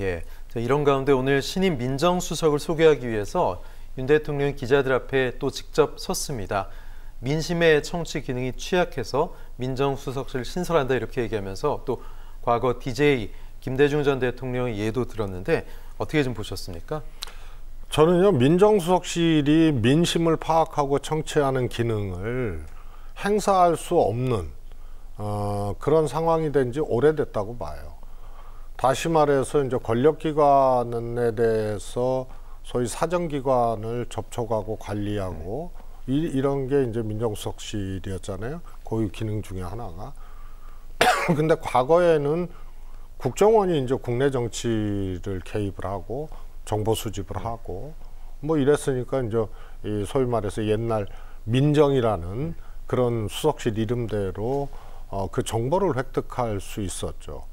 예. 자, 이런 가운데 오늘 신임 민정수석을 소개하기 위해서 윤 대통령이 기자들 앞에 또 직접 섰습니다. 민심의 청취 기능이 취약해서 민정수석실 신설한다 이렇게 얘기하면서 또 과거 DJ 김대중 전 대통령의 예도 들었는데 어떻게 좀 보셨습니까? 저는요, 민정수석실이 민심을 파악하고 청취하는 기능을 행사할 수 없는 그런 상황이 된 지 오래됐다고 봐요. 다시 말해서 이제 권력기관에 대해서 소위 사정기관을 접촉하고 관리하고 이런 게 이제 민정수석실이었잖아요. 고유 기능 중에 하나가. 근데 과거에는 국정원이 이제 국내 정치를 개입을 하고 정보 수집을 하고 뭐 이랬으니까 이제 이 소위 말해서 옛날 민정이라는 그런 수석실 이름대로 그 정보를 획득할 수 있었죠.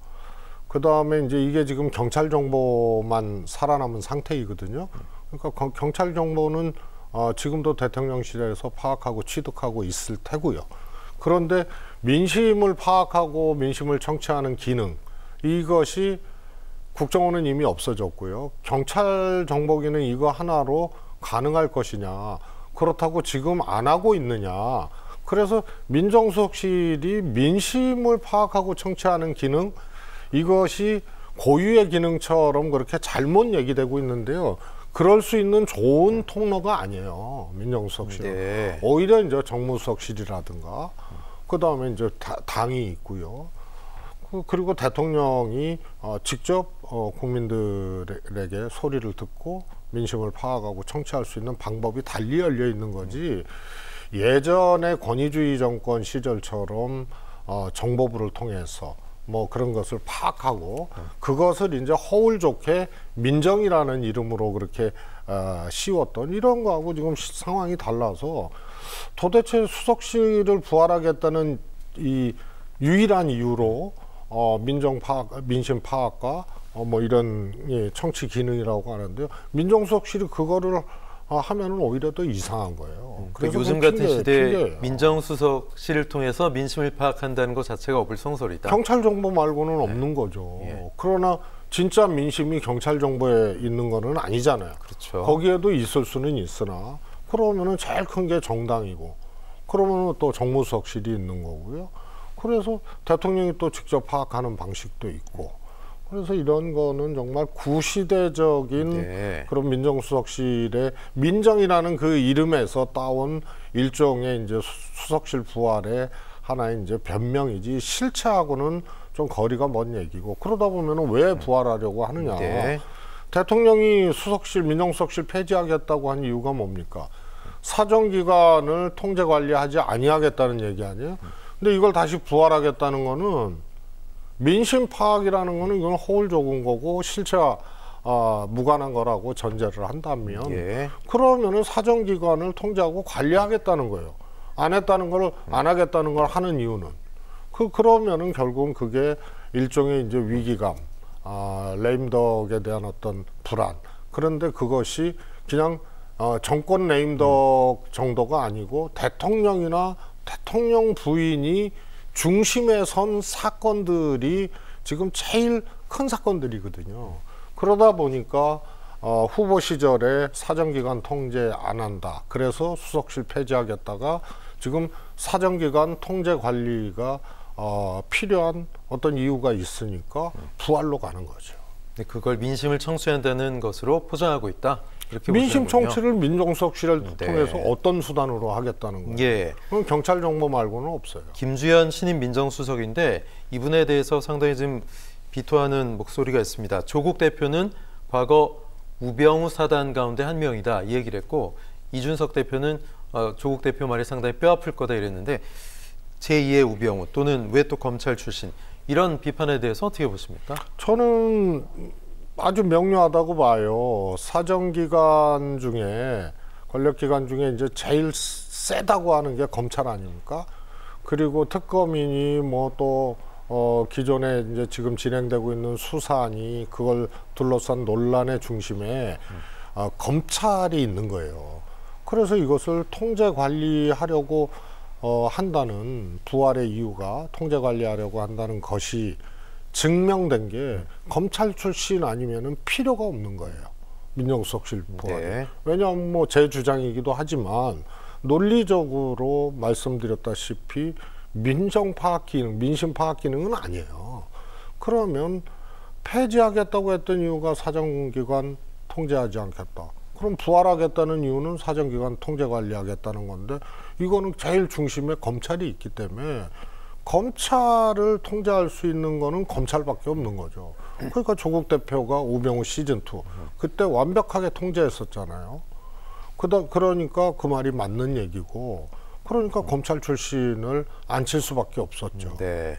그 다음에 이제 이게 지금 경찰 정보만 살아남은 상태이거든요. 그러니까 경찰 정보는 지금도 대통령실에서 파악하고 취득하고 있을 테고요. 그런데 민심을 파악하고 민심을 청취하는 기능, 이것이 국정원은 이미 없어졌고요. 경찰 정보기는 이거 하나로 가능할 것이냐. 그렇다고 지금 안 하고 있느냐. 그래서 민정수석실이 민심을 파악하고 청취하는 기능, 이것이 고유의 기능처럼 그렇게 잘못 얘기되고 있는데요. 그럴 수 있는 좋은 통로가 아니에요. 민정수석실은. 네. 오히려 이제 정무수석실이라든가, 그 다음에 이제 당이 있고요. 그리고 대통령이 직접 국민들에게 소리를 듣고 민심을 파악하고 청취할 수 있는 방법이 달리 열려 있는 거지. 예전에 권위주의 정권 시절처럼 정보부를 통해서 뭐 그런 것을 파악하고 그것을 이제 허울 좋게 민정이라는 이름으로 그렇게 씌웠던 이런 거하고 지금 상황이 달라서 도대체 수석실을 부활하겠다는 이 유일한 이유로 민심 파악과 뭐 이런 청취 기능이라고 하는데요. 민정수석실이 그거를 하면은 오히려 더 이상한 거예요. 그래서 요즘 같은 시대에 민정수석실을 통해서 민심을 파악한다는 것 자체가 어불성설이다. 경찰 정보 말고는 없는 거죠. 예. 그러나 진짜 민심이 경찰 정보에 있는 거는 아니잖아요. 그렇죠. 거기에도 있을 수는 있으나 그러면은 제일 큰 게 정당이고 그러면은 또 정무수석실이 있는 거고요. 그래서 대통령이 또 직접 파악하는 방식도 있고 그래서 이런 거는 정말 구시대적인 그런 민정수석실의 민정이라는 그 이름에서 따온 일종의 이제 수석실 부활의 하나의 이제 변명이지 실체하고는 좀 거리가 먼 얘기고 그러다 보면은 왜 부활하려고 하느냐. 대통령이 수석실, 민정수석실 폐지하겠다고 한 이유가 뭡니까? 사정기관을 통제관리하지 아니하겠다는 얘기 아니에요? 근데 이걸 다시 부활하겠다는 거는 민심 파악이라는 거는 이건 허울 좋은 거고 실체와 무관한 거라고 전제를 한다면 그러면은 사정기관을 통제하고 관리하겠다는 거예요. 안 했다는 걸 안 하겠다는 걸 하는 이유는 그러면은 결국은 그게 일종의 이제 위기감, 레임덕에 대한 어떤 불안. 그런데 그것이 그냥 정권 레임덕 정도가 아니고 대통령이나 대통령 부인이 중심에 선 사건들이 지금 제일 큰 사건들이거든요. 그러다 보니까 후보 시절에 사정기관 통제 안 한다. 그래서 수석실 폐지하겠다가 지금 사정기관 통제 관리가 필요한 어떤 이유가 있으니까 부활로 가는 거죠. 그걸 민심을 청취한다는 것으로 포장하고 있다. 이렇게 민심 보시는군요. 청취를 민정수석실을 통해서 어떤 수단으로 하겠다는 거예요. 그럼 경찰 정보 말고는 없어요. 김주현 신임 민정수석인데 이분에 대해서 상당히 좀 비토하는 목소리가 있습니다. 조국 대표는 과거 우병우 사단 가운데 한 명이다 이 얘기를 했고 이준석 대표는 조국 대표 말이 상당히 뼈아플 거다 이랬는데 제2의 우병우 또는 왜 또 검찰 출신 이런 비판에 대해서 어떻게 보십니까? 저는 아주 명료하다고 봐요. 사정기관 중에 권력기관 중에 이제 제일 세다고 하는 게 검찰 아닙니까? 그리고 특검이니 뭐 또 기존에 이제 지금 진행되고 있는 수사니 그걸 둘러싼 논란의 중심에 검찰이 있는 거예요. 그래서 이것을 통제 관리하려고 한다는 부활의 이유가 통제 관리하려고 한다는 것이 증명된 게 검찰 출신 아니면은 필요가 없는 거예요. 민정수석실 보안이. 네. 왜냐하면 뭐 제 주장이기도 하지만 논리적으로 말씀드렸다시피 민정 파악 기능, 민심 파악 기능은 아니에요. 그러면 폐지하겠다고 했던 이유가 사정기관 통제하지 않겠다. 그럼 부활하겠다는 이유는 사정기관 통제 관리하겠다는 건데 이거는 제일 중심에 검찰이 있기 때문에 검찰을 통제할 수 있는 거는 검찰밖에 없는 거죠. 그러니까 조국 대표가 우병우 시즌2 그때 완벽하게 통제했었잖아요. 그러니까 그 말이 맞는 얘기고 그러니까 검찰 출신을 안 칠 수밖에 없었죠. 네.